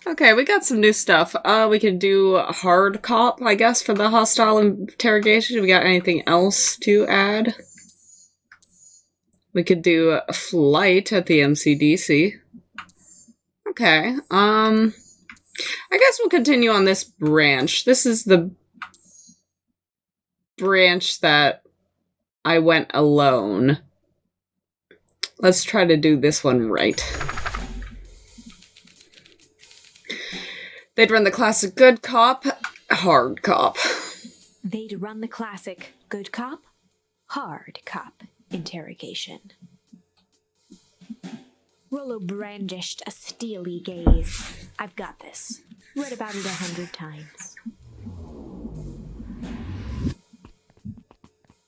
Okay, we got some new stuff. We can do hard cop, I guess, for the hostile interrogation. We got anything else to add? We could do a flight at the MCDC. Okay, I guess we'll continue on this branch. This is the branch that I went alone. Let's try to do this one right. They'd run the classic good cop, hard cop. They'd run the classic good cop, hard cop interrogation. Rollo brandished a steely gaze. I've got this. Read about it 100 times.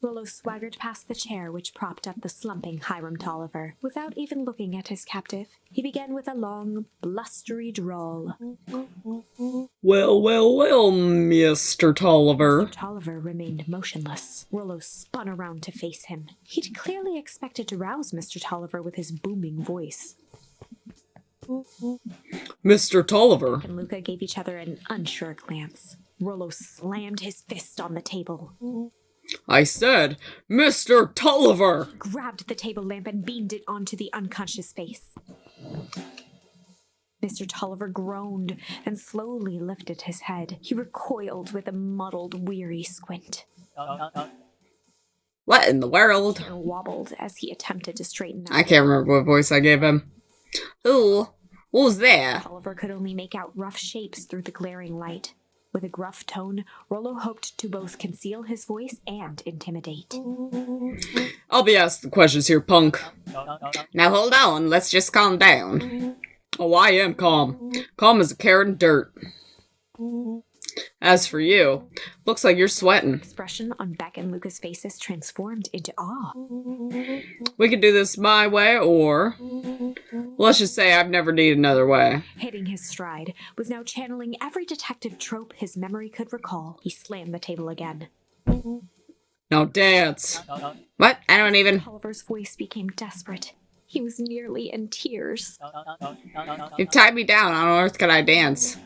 Rollo swaggered past the chair which propped up the slumping Hiram Tolliver. Without even looking at his captive, he began with a long, blustery drawl. Well, Mr. Tolliver. Mr. Tolliver remained motionless. Rollo spun around to face him. He'd clearly expected to rouse Mr. Tolliver with his booming voice. Mr. Tolliver. And Luca gave each other an unsure glance. Rollo slammed his fist on the table. I said, Mr. Tolliver! Grabbed the table lamp and beamed it onto the unconscious face. Mr. Tolliver groaned and slowly lifted his head. He recoiled with a muddled, weary squint. What in the world? And wobbled as he attempted to straighten up. I can't remember what voice I gave him. Who? Who's there? Tolliver could only make out rough shapes through the glaring light. With a gruff tone, Rollo hoped to both conceal his voice and intimidate. I'll be asking questions here, punk. Now hold on, let's just calm down. Oh, I am calm. Calm as a carrot in dirt. As for you, looks like you're sweating. The expression on Beck and Luca's faces transformed into awe. We could do this my way, or let's just say I've never needed another way. Hitting his stride, was now channeling every detective trope his memory could recall. He slammed the table again. Now dance. What? I don't even... Tolliver's voice became desperate. He was nearly in tears. You tied me down. How on earth can I dance?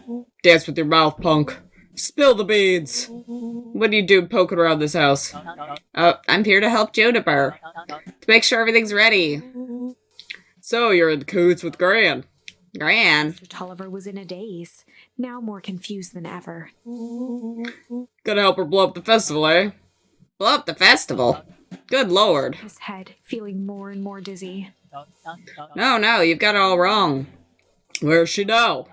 Dance with your mouth, punk. Spill the beads. What do you do poking around this house? Oh, I'm here to help Juniper. To make sure everything's ready. So, you're in cahoots with Gran. Gran? Mr. Tolliver was in a daze, now more confused than ever. Gonna help her blow up the festival, eh? Blow up the festival? Good lord. His head, feeling more and more dizzy. No, you've got it all wrong. Where's she now?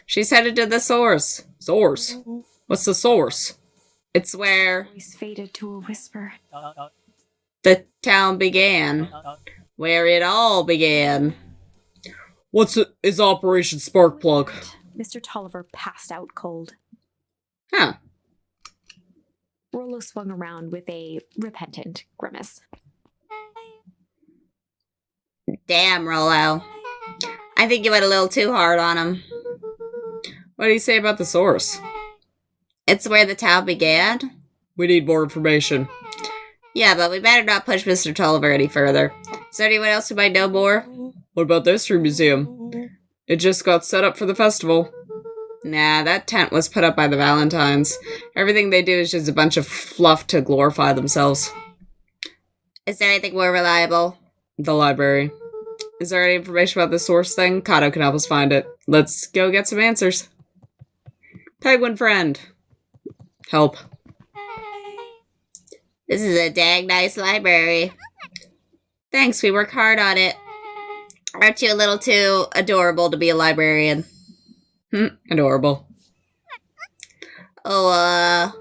She's headed to the source. Source? What's the source? It's where Voice faded to a whisper. the town began. Where it all began. Is Operation Sparkplug? Mr. Tolliver passed out cold. Huh. Rollo swung around with a repentant grimace. Damn, Rollo. I think you went a little too hard on him. What do you say about the source? It's where the town began? We need more information. Yeah, but we better not push Mr. Tolliver any further. Is there anyone else who might know more? What about the History Museum? It just got set up for the festival. Nah, that tent was put up by the Valentines. Everything they do is just a bunch of fluff to glorify themselves. Is there anything more reliable? The library. Is there any information about the source thing? Kato can help us find it. Let's go get some answers. Penguin friend. Help. This is a dang nice library. Thanks, we work hard on it. Aren't you a little too adorable to be a librarian? Adorable. Oh,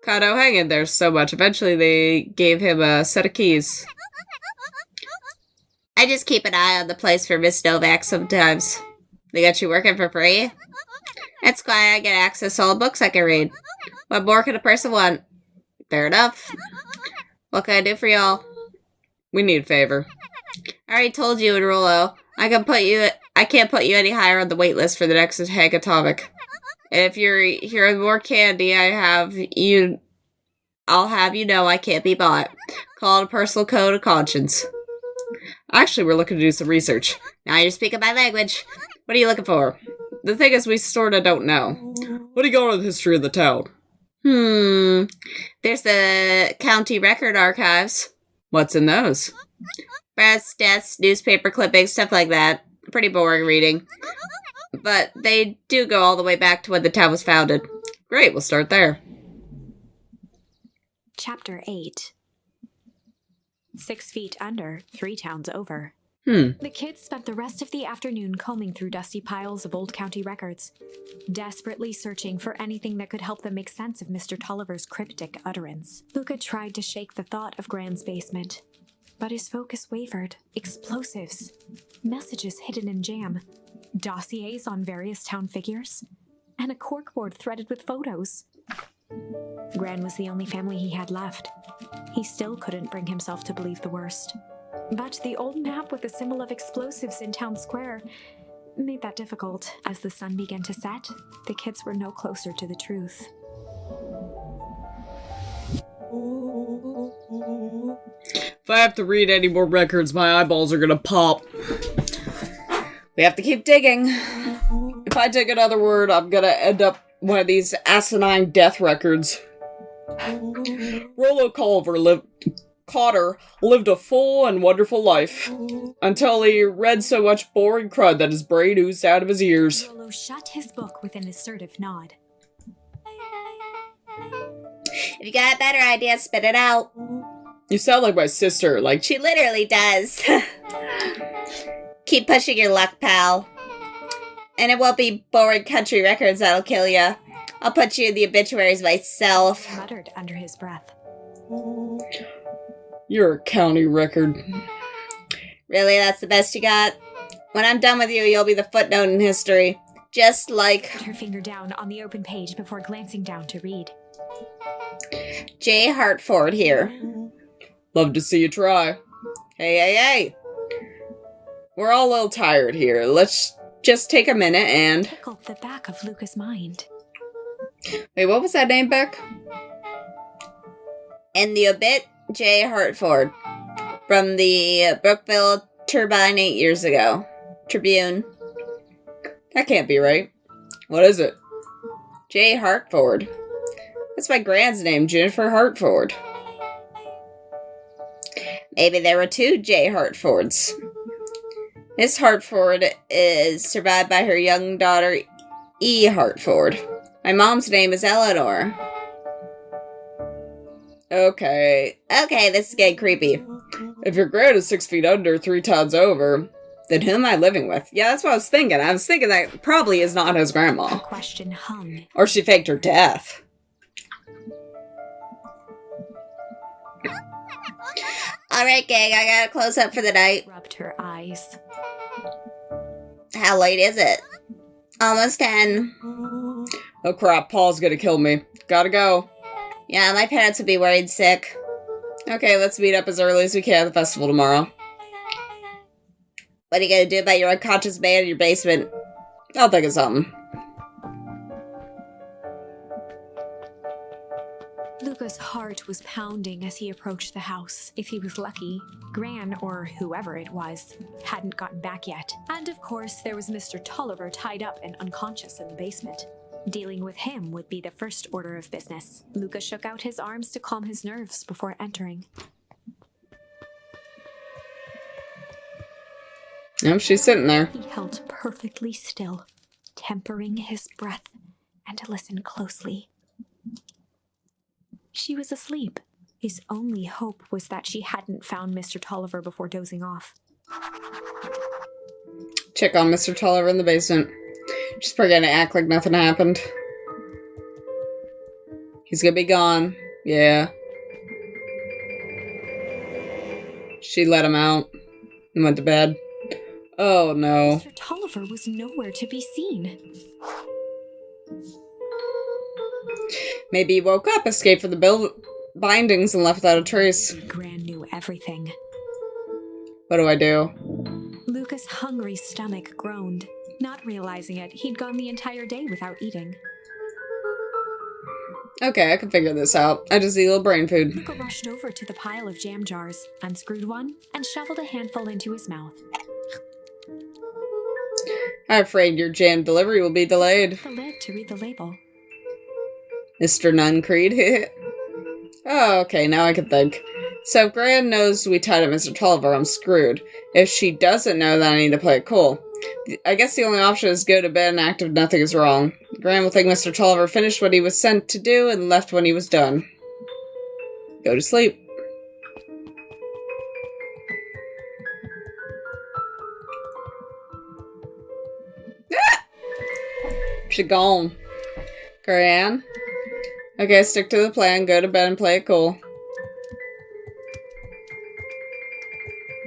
Kato, hang in there so much. Eventually they gave him a set of keys. I just keep an eye on the place for Miss Novak sometimes. They got you working for free? That's why I get access to all the books I can read. What more can a person want? Fair enough. What can I do for y'all? We need a favor. I already told you and Rollo. I can't put you any higher on the wait list for the next Hagatomic. And if you're hearing more candy, I'll have you know I can't be bought. Call it a personal code of conscience. Actually, we're looking to do some research. Now you're speaking my language. What are you looking for? the thing is, we sorta don't know. What do you got on the history of the town? There's the county record archives. What's in those? Births, deaths, newspaper clippings, stuff like that. Pretty boring reading. But they do go all the way back to when the town was founded. Great, we'll start there. Chapter 8. 6 feet under, 3 towns over. The kids spent the rest of the afternoon combing through dusty piles of old county records, desperately searching for anything that could help them make sense of Mr. Tolliver's cryptic utterance. Luca tried to shake the thought of Gran's basement, but his focus wavered. Explosives, messages hidden in jam, dossiers on various town figures, and a corkboard threaded with photos. Gran was the only family he had left. He still couldn't bring himself to believe the worst. But the old map with the symbol of explosives in town square made that difficult. As the sun began to set, the kids were no closer to the truth. If I have to read any more records, my eyeballs are gonna pop. We have to keep digging. If I dig another word, I'm gonna end up one of these asinine death records. Rollo Cotter lived a full and wonderful life until he read so much boring crud that his brain oozed out of his ears. Rollo shut his book with an assertive nod. If you got a better idea, spit it out. You sound like my sister, like she literally does. Keep pushing your luck, pal. And it won't be boring country records that'll kill you. I'll put you in the obituaries myself. He muttered under his breath. You're a county record. Really, that's the best you got? When I'm done with you, you'll be the footnote in history. Just like... Put her finger down on the open page before glancing down to read. J. Hartford here. Love to see you try. Hey. We're all a little tired here. Let's just take a minute and... Tickled the back of Luca's mind. Wait, what was that name, Beck? In the obit, J. Hartford. From the Brookville Turbine 8 years ago. Tribune. That can't be right. What is it? J. Hartford. That's my Gran's name, Jennifer Hartford. Maybe there were 2 J. Hartfords. Miss Hartford is survived by her young daughter, E. Hartford. My mom's name is Eleanor. Okay, this is getting creepy. If your Gran is 6 feet under, 3 towns over, then who am I living with? Yeah, that's what I was thinking. I was thinking that probably is not his grandma. The question hung. Or she faked her death. Alright, gang, I gotta close up for the night. Rubbed her eyes. How late is it? Almost 10. Oh crap, Paul's gonna kill me. Gotta go. Yeah, my parents would be worried sick. Okay, let's meet up as early as we can at the festival tomorrow. What are you gonna do about your unconscious man in your basement? I'll think of something. Luca's heart was pounding as he approached the house. If he was lucky, Gran, or whoever it was, hadn't gotten back yet. And of course, there was Mr. Tolliver tied up and unconscious in the basement. Dealing with him would be the first order of business. Luca shook out his arms to calm his nerves before entering. Yep, she's sitting there. He held perfectly still, tempering his breath, and listened closely. She was asleep. His only hope was that she hadn't found Mr. Tolliver before dozing off. Check on Mr. Tolliver in the basement. She's probably gonna act like nothing happened. He's gonna be gone. Yeah. She let him out and went to bed. Oh no. Mr. Tolliver was nowhere to be seen. Maybe he woke up, escaped from the bindings, and left without a trace. Gran knew everything. What do I do? Luca's hungry stomach groaned. Not realizing it, he'd gone the entire day without eating. Okay, I can figure this out. I just eat a little brain food. Luca rushed over to the pile of jam jars, unscrewed one, and shoveled a handful into his mouth. I'm afraid your jam delivery will be delayed. The lid to read the label. Mr. Nuncreed. Oh, okay, now I can think. So if Gran knows we tied up Mr. Tolliver, I'm screwed. If she doesn't know, then I need to play it cool. I guess the only option is go to bed and act if nothing is wrong. Gran will think Mr. Tolliver finished what he was sent to do and left when he was done. Go to sleep. She gone. Gran? Okay, stick to the plan, go to bed and play it cool.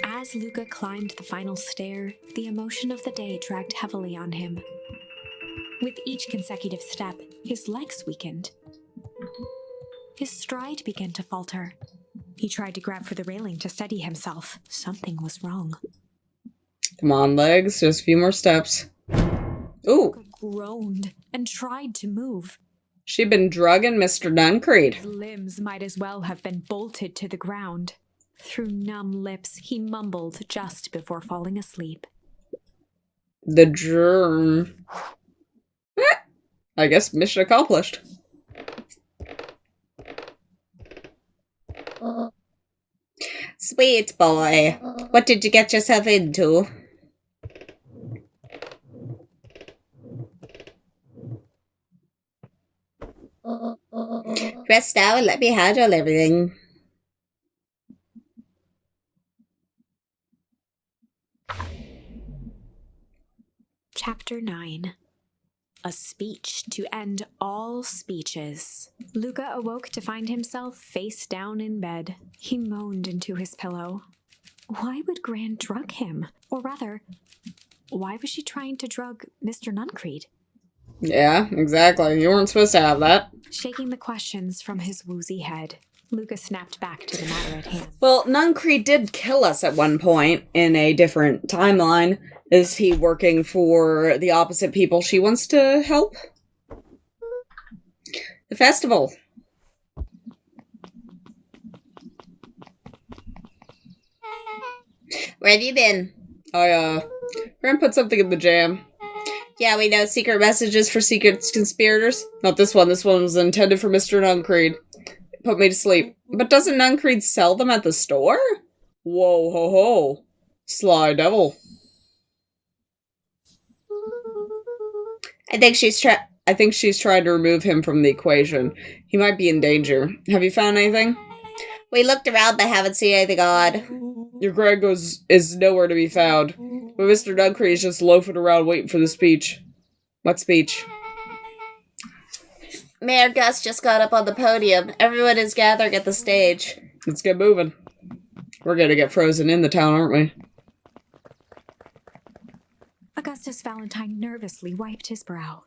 As Luca climbed the final stair, the emotion of the day dragged heavily on him. With each consecutive step, his legs weakened. His stride began to falter. He tried to grab for the railing to steady himself. Something was wrong. Come on, legs, just a few more steps. Ooh. Luca groaned and tried to move. She'd been drugging Mr. Nuncreed. His limbs might as well have been bolted to the ground. Through numb lips, he mumbled just before falling asleep. The germ. I guess mission accomplished. Sweet boy, what did you get yourself into? Rest now and let me handle everything. Chapter 9. A speech to end all speeches. Luca awoke to find himself face down in bed. He moaned into his pillow. Why would Gran drug him? Or rather, why was she trying to drug Mr. Nuncreed? Yeah, exactly. You weren't supposed to have that. Shaking the questions from his woozy head, Luca snapped back to the matter at hand. Well, Nuncreed did kill us at one point in a different timeline. Is he working for the opposite people she wants to help? The festival. Where have you been? Gran put something in the jam. Yeah, we know secret messages for secret conspirators. Not this one. This one was intended for Mr. Nuncreed. Put me to sleep. But doesn't Nuncreed sell them at the store? Whoa, ho, ho. Sly devil. I think she's trying to remove him from the equation. He might be in danger. Have you found anything? We looked around but haven't seen anything odd. Your Greg is nowhere to be found. But Mr. Nuncreed is just loafing around waiting for the speech. What speech? Mayor Gus just got up on the podium. Everyone is gathering at the stage. Let's get moving. We're gonna get frozen in the town, aren't we? Augustus Valentine nervously wiped his brow.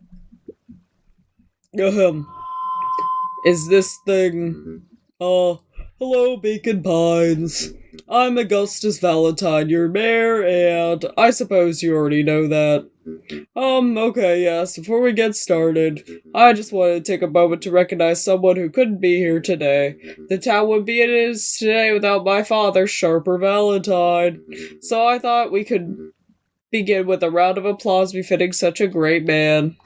Is this thing... hello, Beacon Pines. I'm Augustus Valentine, your mayor, and I suppose you already know that. Okay, yes, before we get started, I just wanted to take a moment to recognize someone who couldn't be here today. The town wouldn't be it is today without my father, Sharper Valentine. So I thought we could begin with a round of applause befitting such a great man.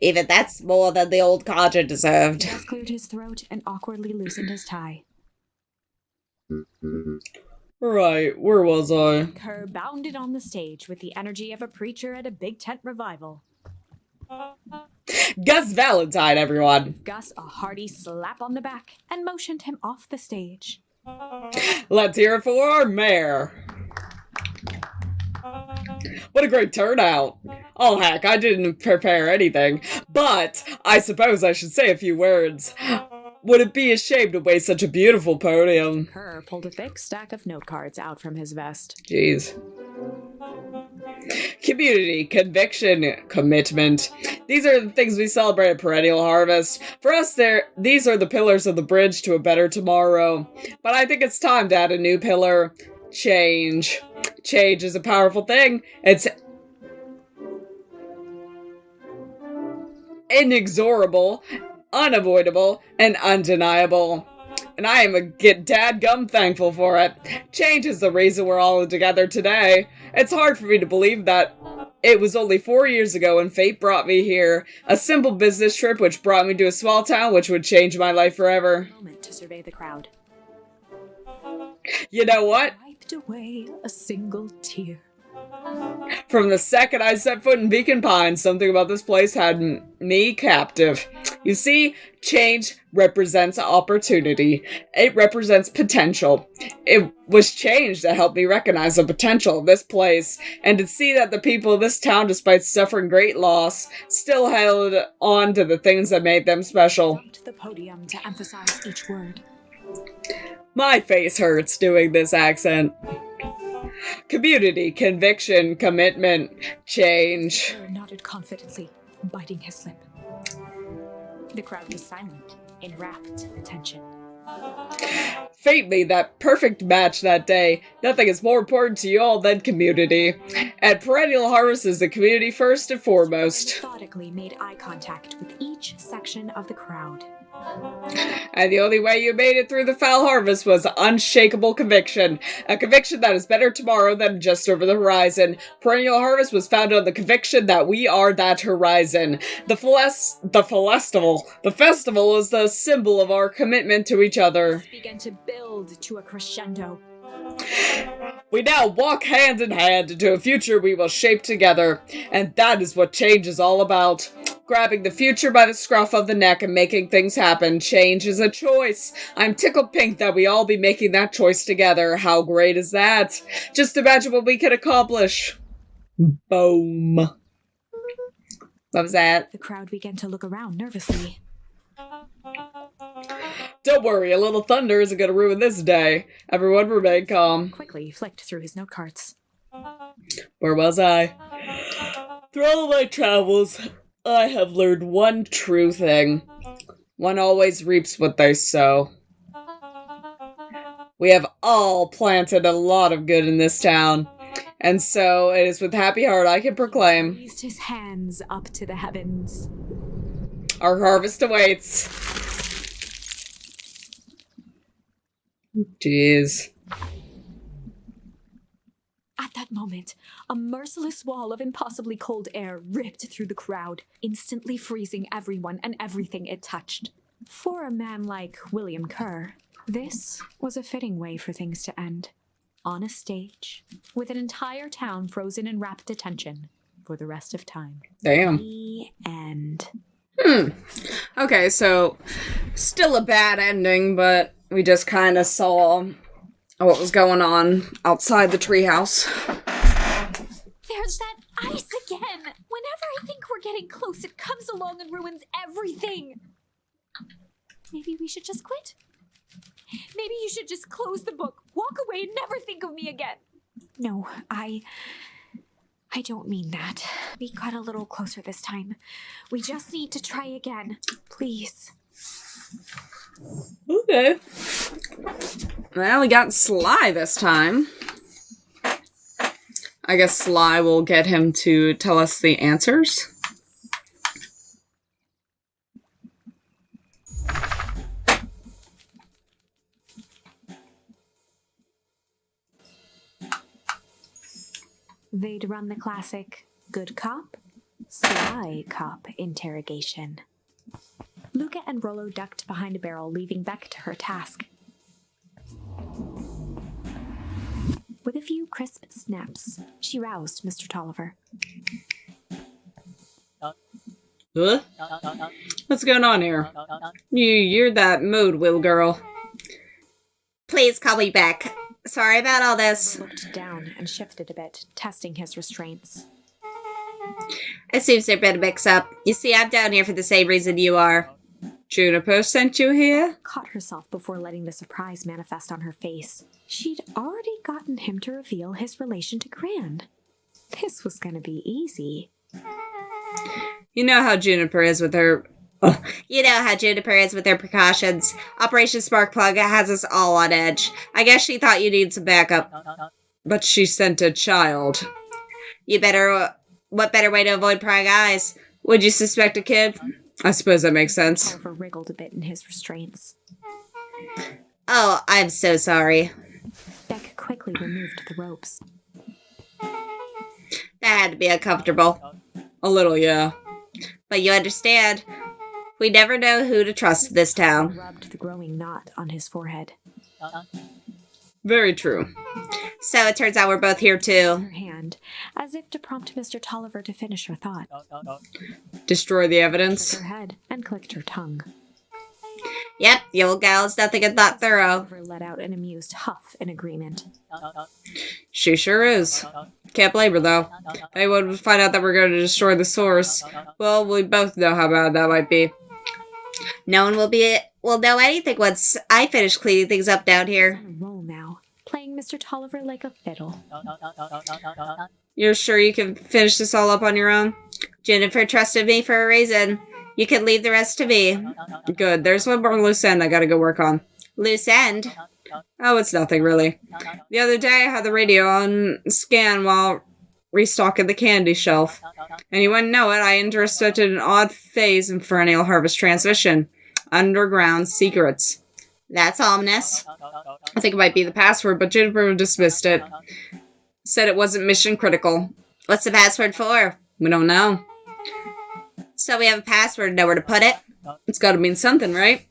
Even that's more than the old codger deserved. Gus cleared his throat and awkwardly loosened his tie. Right, where was I? Kerr bounded on the stage with the energy of a preacher at a big tent revival. Gus Valentine, everyone! Gus a hearty slap on the back and motioned him off the stage. Let's hear it for our mayor! What a great turnout! Oh heck, I didn't prepare anything, but I suppose I should say a few words. Would it be a shame to waste such a beautiful podium? Kerr pulled a thick stack of note cards out from his vest. Jeez. Community, conviction, commitment. These are the things we celebrate at Perennial Harvest. For us, these are the pillars of the bridge to a better tomorrow. But I think it's time to add a new pillar. Change. Change is a powerful thing. It's inexorable, unavoidable, and undeniable. and I am a dadgum thankful for it. Change is the reason we're all together today. It's hard for me to believe that it was only 4 years ago when fate brought me here. A simple business trip which brought me to a small town which would change my life forever. Moment to survey the crowd. You know what? Wiped away a single tear. From the second I set foot in Beacon Pines, something about this place had me captive. You see, change represents opportunity. It represents potential. It was change that helped me recognize the potential of this place, and to see that the people of this town, despite suffering great loss, still held on to the things that made them special. Jumped the podium to emphasize each word. My face hurts doing this accent. Community, conviction, commitment, change. Burr nodded confidently, biting his lip. The crowd was silent, in rapt attention. Fate made that perfect match that day. Nothing is more important to you all than community. And Perennial Harvest is the community first and foremost. Methodically made eye contact with each section of the crowd. And the only way you made it through the foul harvest was unshakable conviction. A conviction that is better tomorrow than just over the horizon. Perennial Harvest was founded on the conviction that we are that horizon. The festival is the symbol of our commitment to each other. Began to build to a crescendo. We now walk hand in hand into a future we will shape together. And that is what change is all about. Grabbing the future by the scruff of the neck and making things happen. Change is a choice. I'm tickled pink that we all be making that choice together. How great is that? Just imagine what we could accomplish. Boom. What was that? The crowd began to look around nervously. Don't worry, a little thunder isn't going to ruin this day. Everyone remain calm. Quickly flicked through his note cards. Where was I? Through all my travels, I have learned one true thing. One always reaps what they sow. We have all planted a lot of good in this town. And so it is with happy heart I can proclaim. He raised his hands up to the heavens. Our harvest awaits. Jeez. At that moment, a merciless wall of impossibly cold air ripped through the crowd, instantly freezing everyone and everything it touched. For a man like William Kerr, this was a fitting way for things to end. On a stage, with an entire town frozen in rapt attention for the rest of time. Damn. The end. Okay, so still a bad ending, but we just kind of saw what was going on outside the treehouse. There's that ice again! Whenever I think we're getting close, it comes along and ruins everything! Maybe we should just quit? Maybe you should just close the book, walk away, and never think of me again! No, I don't mean that. We got a little closer this time. We just need to try again. Please. Okay. Well, we got Sly this time. I guess Sly will get him to tell us the answers. They'd run the classic good cop, sly cop interrogation. Luca and Rollo ducked behind a barrel, leaving Beck to her task. With a few crisp snaps, she roused Mr. Tolliver. Huh? What's going on here? You're that mood, Will girl. Please call me back. Sorry about all this. Looked down and shifted a bit, testing his restraints. It seems there's been a mix-up. You see, I'm down here for the same reason you are. Juniper sent you here? Caught herself before letting the surprise manifest on her face. She'd already gotten him to reveal his relation to Gran. This was gonna be easy. You know how Juniper is with her... You know how Juniper is with her precautions. Operation Sparkplug has us all on edge. I guess she thought you need some backup. But she sent a child. You better... What better way to avoid prying eyes? Would you suspect a kid? I suppose that makes sense. Tolliver wriggled a bit in his restraints. Oh, I'm so sorry. Beck quickly removed the ropes. That had to be uncomfortable. A little, yeah. But you understand, we never know who to trust in this town. Rubbed the growing knot on his forehead. Very true. So it turns out we're both here too. Her hand, as if to prompt Mr. Tolliver to finish her thought. Destroy the Shook evidence. her head and clicked her tongue. Yep, the old gal's nothing but that thorough. Tolliver let out an amused huff in agreement. She sure is. Can't blame her, though. If anyone would find out that we're going to destroy the source, well, we both know how bad that might be. No one will know anything once I finish cleaning things up down here. On a roll now, playing Mr. Tolliver like a fiddle. You're sure you can finish this all up on your own? Jennifer trusted me for a reason. You can leave the rest to me. Good. There's one more loose end I gotta go work on. Loose end? Oh, it's nothing, really. The other day, I had the radio on scan while restocking the candy shelf. And you wouldn't know it, I intercepted an odd phase in Perennial Harvest transmission. Underground secrets. That's ominous. I think it might be the password, but Juniper dismissed it. Said it wasn't mission critical. What's the password for? We don't know. So we have a password, know where to put it? It's gotta mean something, right?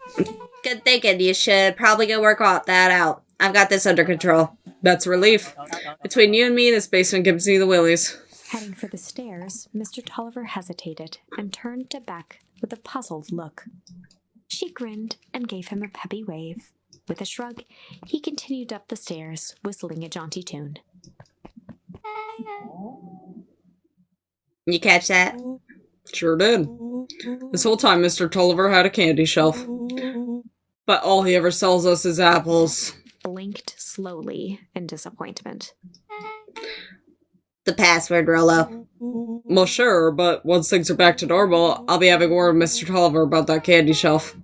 Good thinking. You should probably go work all that out. I've got this under control. That's a relief. Between you and me, this basement gives me the willies. Heading for the stairs, Mr. Tolliver hesitated and turned to Beck with a puzzled look. She grinned and gave him a peppy wave. With a shrug, he continued up the stairs, whistling a jaunty tune. You catch that? Sure did. This whole time, Mr. Tolliver had a candy shelf. But all he ever sells us is apples. Blinked slowly in disappointment. The password, Rollo. Well, sure, but once things are back to normal, I'll be having a word with Mr. Tolliver about that candy shelf.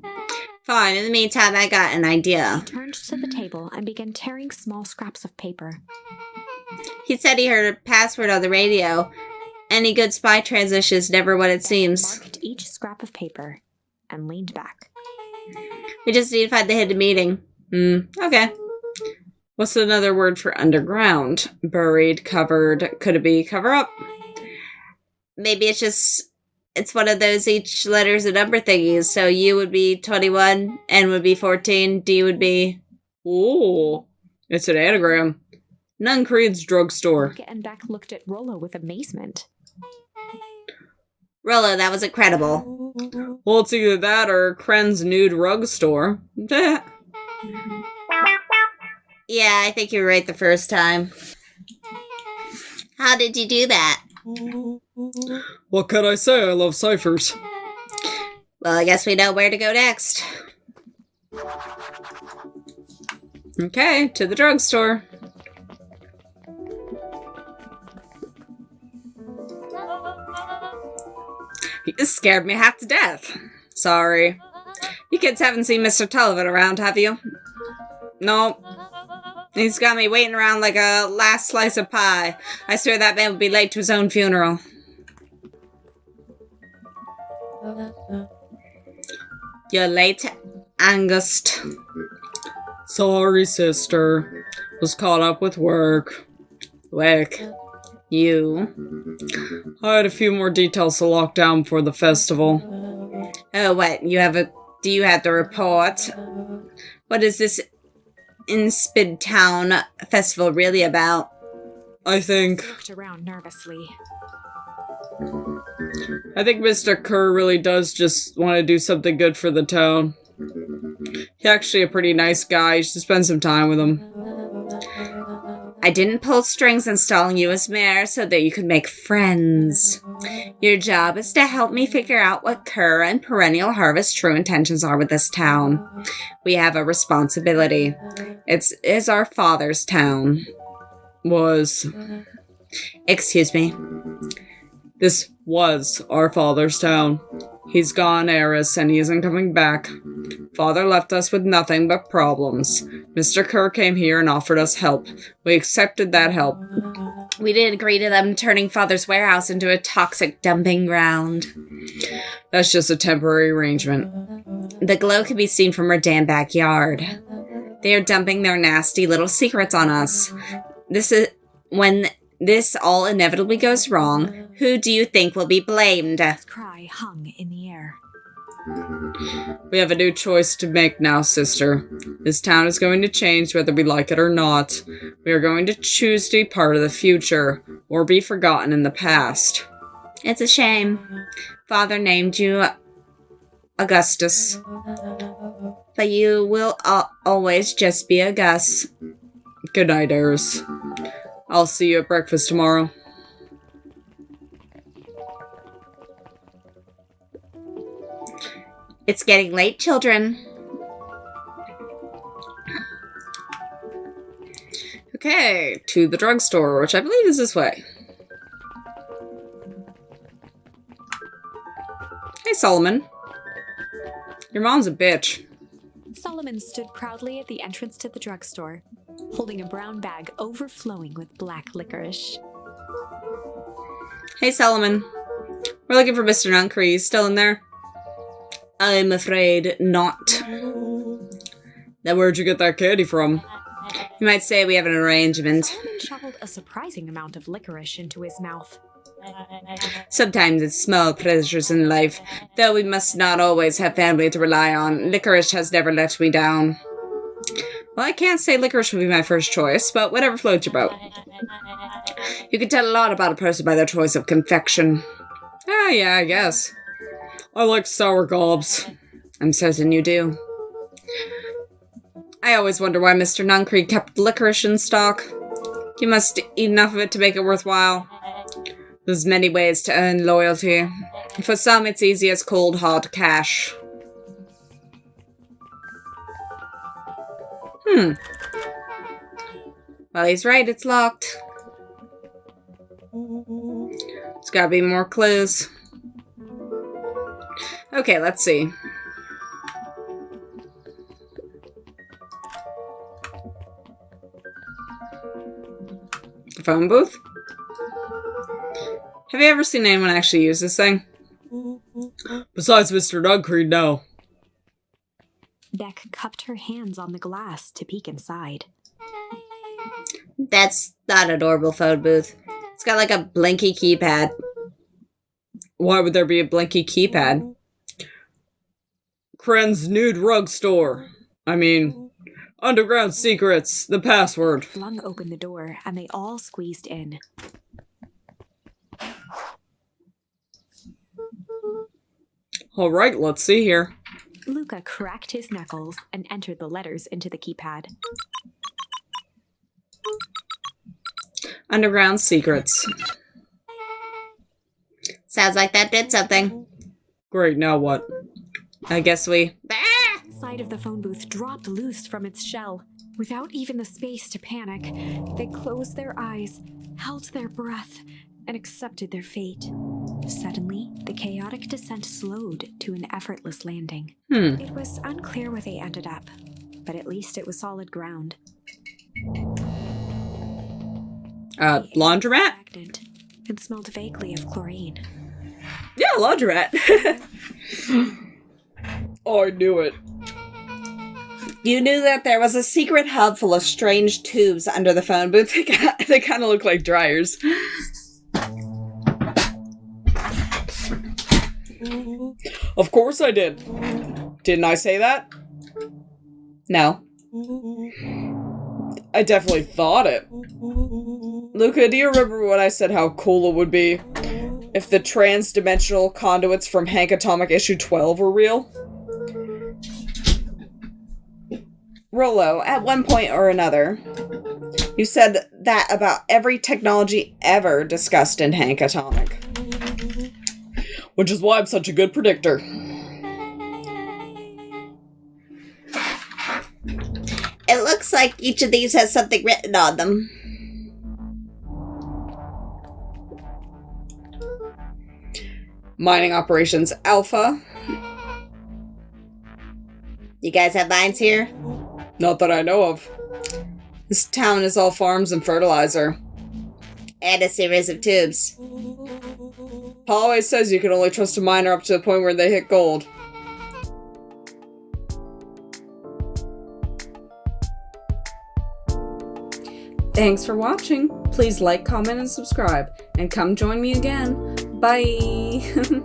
Fine, in the meantime, I got an idea. He turned to the table and began tearing small scraps of paper. He said he heard a password on the radio. Any good spy transition is never what it seems. Marked each scrap of paper and leaned back. We just need to find the hidden meeting. Okay. What's another word for underground? Buried, covered, could it be cover up? Maybe it's one of those each letter's a number thingies. So U would be 21, N would be 14, D would be... Ooh, it's an anagram. Nun Creed's drugstore. Luke and Beck looked at Rollo with amazement. Rollo, that was incredible. Well, it's either that or Kren's nude rug store. Yeah, I think you were right the first time. How did you do that? What could I say? I love ciphers. Well, I guess we know where to go next. Okay, to the drugstore. You scared me half to death. Sorry. You kids haven't seen Mr. Tolliver around, have you? No. He's got me waiting around like a last slice of pie. I swear that man would be late to his own funeral. You're late, Angus. Sorry, sister. Was caught up with work. Work. You. I had a few more details to lock down for the festival. Oh, what? Do you have the report? What is this Inspid Town festival really about? I think Looked around nervously. Mr. Kerr really does just want to do something good for the town. He's actually a pretty nice guy. You should spend some time with him. I didn't pull strings installing you as mayor so that you could make friends. Your job is to help me figure out what Kerr and Perennial Harvest's true intentions are with this town. We have a responsibility. It's our father's town. Was. Excuse me. This was our father's town. He's gone, heiress, and he isn't coming back. Father left us with nothing but problems. Mr. Kerr came here and offered us help. We accepted that help. We didn't agree to them turning Father's warehouse into a toxic dumping ground. That's just a temporary arrangement. The glow can be seen from our damn backyard. They are dumping their nasty little secrets on us. When this all inevitably goes wrong, who do you think will be blamed? His cry hung in the air. We have a new choice to make now, sister. This town is going to change whether we like it or not. We are going to choose to be part of the future, or be forgotten in the past. It's a shame. Father named you Augustus. But you will always just be a Gus. Good night, Eris. I'll see you at breakfast tomorrow. It's getting late, children. Okay, to the drugstore, which I believe is this way. Hey, Solomon. Your mom's a bitch. Solomon stood proudly at the entrance to the drugstore, holding a brown bag overflowing with black licorice. Hey, Solomon. We're looking for Mr. Nuncree. He's still in there? I'm afraid not. Then where'd you get that candy from? You might say we have an arrangement. Solomon shoveled a surprising amount of licorice into his mouth. Sometimes it's small pleasures in life, though we must not always have family to rely on. Licorice has never let me down. Well, I can't say licorice would be my first choice, but whatever floats your boat. You can tell a lot about a person by their choice of confection. Ah, yeah, I guess. I like sour gobs. I'm certain you do. I always wonder why Mr. Nuncree kept licorice in stock. He must eat enough of it to make it worthwhile. There's many ways to earn loyalty. For some, it's easy as cold, hard cash. Well, he's right, it's locked. There's gotta be more clues. Okay, let's see. The phone booth? Have you ever seen anyone actually use this thing? Besides Mr. Nuncree, no. Beck cupped her hands on the glass to peek inside. That's not a normal phone booth. It's got like a blinky keypad. Why would there be a blinky keypad? Kren's new drugstore. I mean, Underground Secrets, the password. Flung open the door, and they all squeezed in. Alright, let's see here. Luca cracked his knuckles and entered the letters into the keypad. Underground Secrets. Sounds like that did something. Great, now what? I guess we... The side of the phone booth dropped loose from its shell. Without even the space to panic, they closed their eyes, held their breath, and accepted their fate. Suddenly, the chaotic descent slowed to an effortless landing. It was unclear where they ended up, but at least it was solid ground. Laundromat? Stagnant and smelled vaguely of chlorine. Yeah, laundromat. Oh, I knew it. You knew that there was a secret hub full of strange tubes under the phone booth. They kind of look like dryers. Of course I did. Didn't I say that? No. I definitely thought it. Luca, do you remember when I said how cool it would be if the trans-dimensional conduits from Hank Atomic issue 12 were real? Rollo, at one point or another, you said that about every technology ever discussed in Hank Atomic. Which is why I'm such a good predictor. It looks like each of these has something written on them. Mining Operations Alpha. You guys have mines here? Not that I know of. This town is all farms and fertilizer. And a series of tubes. Paul always says you can only trust a miner up to the point where they hit gold. Thanks for watching. Please like, comment, and subscribe. And come join me again. Bye!